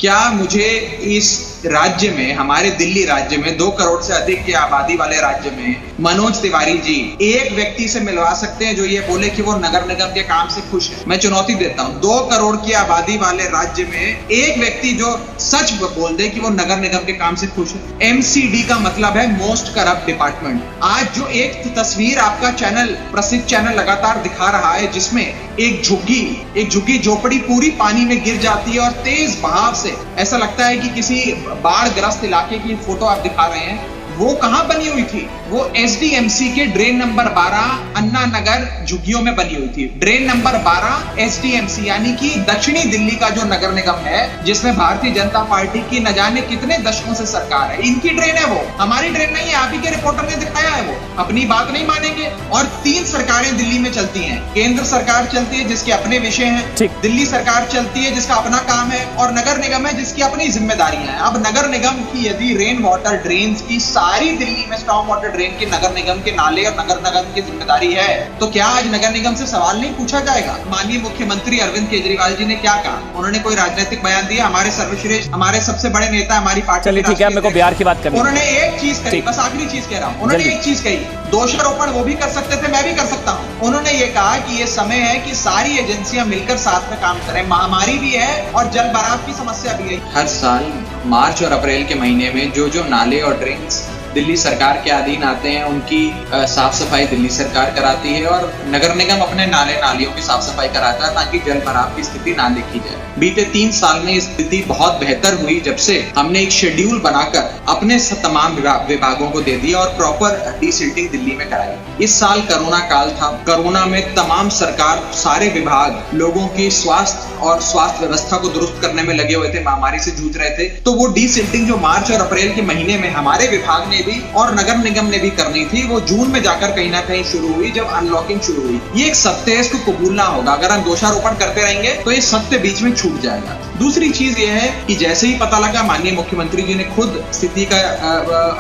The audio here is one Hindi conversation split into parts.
क्या मुझे इस राज्य में, हमारे दिल्ली राज्य में 2 करोड़ से अधिक की आबादी वाले राज्य में मनोज तिवारी जी एक व्यक्ति से मिलवा सकते हैं जो ये बोले कि वो नगर निगम के काम से खुश है? मैं चुनौती देता हूं, 2 करोड़ की आबादी वाले राज्य में एक व्यक्ति जो सच बोल दे कि वो नगर निगम के काम से खुश है। एमसीडी का मतलब है मोस्ट करप्ट डिपार्टमेंट। आज जो एक तस्वीर आपका चैनल, प्रसिद्ध चैनल लगातार दिखा रहा है, जिसमें एक झुग्गी झोपड़ी पूरी पानी में गिर जाती है और तेज बहाव से ऐसा लगता है कि किसी बाढ़ ग्रस्त इलाके की फोटो आप दिखा रहे हैं, वो कहां बनी हुई थी? वो एसडीएमसी के ड्रेन नंबर 12 अन्ना नगर झुग्गियों में बनी हुई थी। ड्रेन नंबर 12 एसडीएमसी यानी कि दक्षिणी दिल्ली का जो नगर निगम है, जिसमें भारतीय जनता पार्टी की न जाने कितने दशकों से सरकार है, इनकी ड्रेन है वो, हमारी ड्रेन नहीं है। आप ही के रिपोर्टर ने दिखाया है, वो अपनी बात नहीं मानेंगे। और 3 सरकारें दिल्ली में चलती हैं। केंद्र सरकार चलती है जिसके अपने विषय हैं, दिल्ली सरकार चलती है जिसका अपना काम है, और नगर निगम है जिसकी अपनी जिम्मेदारियां हैं। अब नगर निगम की यदि रेन वाटर ड्रेन की सारी दिल्ली में स्टॉर्म वाटर ड्रेन की नगर निगम के नाले और नगर निगम की जिम्मेदारी है, तो क्या आज नगर निगम से सवाल नहीं पूछा जाएगा? माननीय मुख्यमंत्री अरविंद केजरीवाल जी ने क्या कहा? उन्होंने कोई राजनीतिक बयान दिया? हमारे सर्वश्रेष्ठ, हमारे सबसे बड़े नेता, हमारी पार्टी, चलिए ठीक है, मेरे को बिहार की बात करनी है। उन्होंने एक चीज कही, बस आखिरी चीज कह रहा हूं, उन्होंने एक चीज कही, दोषारोपण वो भी कर सकते थे, मैं भी कर सकता हूं। उन्होंने ये कहा कि ये समय है कि सारी एजेंसियां मिलकर साथ में काम करें। महामारी भी है और जल भराव की समस्या भी है। हर साल मार्च और अप्रैल के महीने में जो नाले और ड्रेन्स दिल्ली सरकार के अधीन आते हैं, उनकी साफ सफाई दिल्ली सरकार कराती है और नगर निगम अपने नाले नालियों की साफ सफाई कराता है ताकि जल भराव की स्थिति ना देखी जाए। बीते 3 साल में स्थिति बहुत बेहतर हुई जब से हमने एक शेड्यूल बनाकर अपने तमाम विभागों को दे दिया और प्रॉपर डीसिल्टिंग दिल्ली में कराई। इस साल कोरोना काल था। कोरोना में तमाम सरकार, सारे विभाग लोगों की स्वास्थ्य और स्वास्थ्य व्यवस्था को दुरुस्त करने में लगे हुए थे, महामारी से जूझ रहे थे। तो वो डीसिल्टिंग जो मार्च और अप्रैल के महीने में हमारे विभाग ने भी और नगर निगम ने भी करनी थी, वो जून में जाकर कहीं ना कहीं शुरू हुई, जब अनलॉकिंग शुरू हुई। ये एक सत्य है, इसको कबूलना होगा। अगर हम दोषारोपण करते रहेंगे तो ये सत्य बीच में छूट जाएगा। दूसरी चीज ये है कि जैसे ही पता लगा, माननीय मुख्यमंत्री जी ने खुद स्थिति का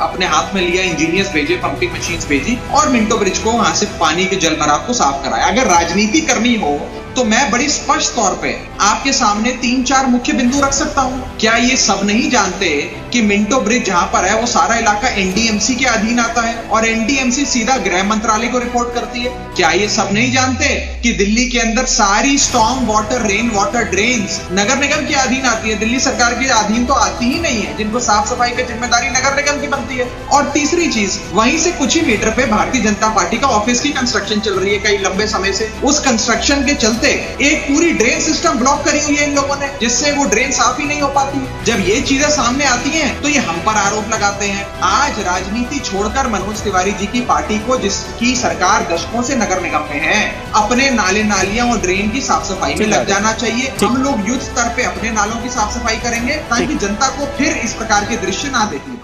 अपने हाथ में लिया, इंजीनियर्स भेजे, पंपिंग मशीन्स भेजी और मिंटो ब्रिज को वहां से पानी के जल भराव को साफ कराया। अगर राजनीति करनी हो तो मैं बड़ी स्पष्ट तौर पे आपके सामने 3-4 मुख्य बिंदु रख सकता हूं। क्या ये सब नहीं जानते कि मिंटो ब्रिज जहां पर है वो सारा इलाका एनडीएमसी के अधीन आता है और एनडीएमसी सीधा गृह मंत्रालय को रिपोर्ट करती है? क्या ये सब नहीं जानते कि दिल्ली के अंदर सारी storm water, rain water drains नगर निगम के अधीन आती है, दिल्ली सरकार के अधीन तो आती ही नहीं है, जिनको साफ सफाई की जिम्मेदारी नगर निगम की बनती है। और तीसरी चीज, वहीं से कुछ ही मीटर पे भारतीय जनता पार्टी का ऑफिस की कंस्ट्रक्शन चल रही है कई लंबे समय से। उस कंस्ट्रक्शन के चलते एक पूरी ड्रेन सिस्टम ब्लॉक करी हुई है इन लोगों ने, जिससे वो ड्रेन साफ ही नहीं हो पाती। जब ये चीजें सामने आती हैं तो ये हम पर आरोप लगाते हैं। आज राजनीति छोड़कर मनोज तिवारी जी की पार्टी को, जिसकी सरकार दशकों से नगर निगम में है, अपने नाले नालियां और ड्रेन की साफ सफाई में लग जाना चाहिए। हम लोग युद्ध स्तर पे अपने नालों की साफ सफाई करेंगे ताकि जनता को फिर इस प्रकार के दृश्य ना देखने पड़े।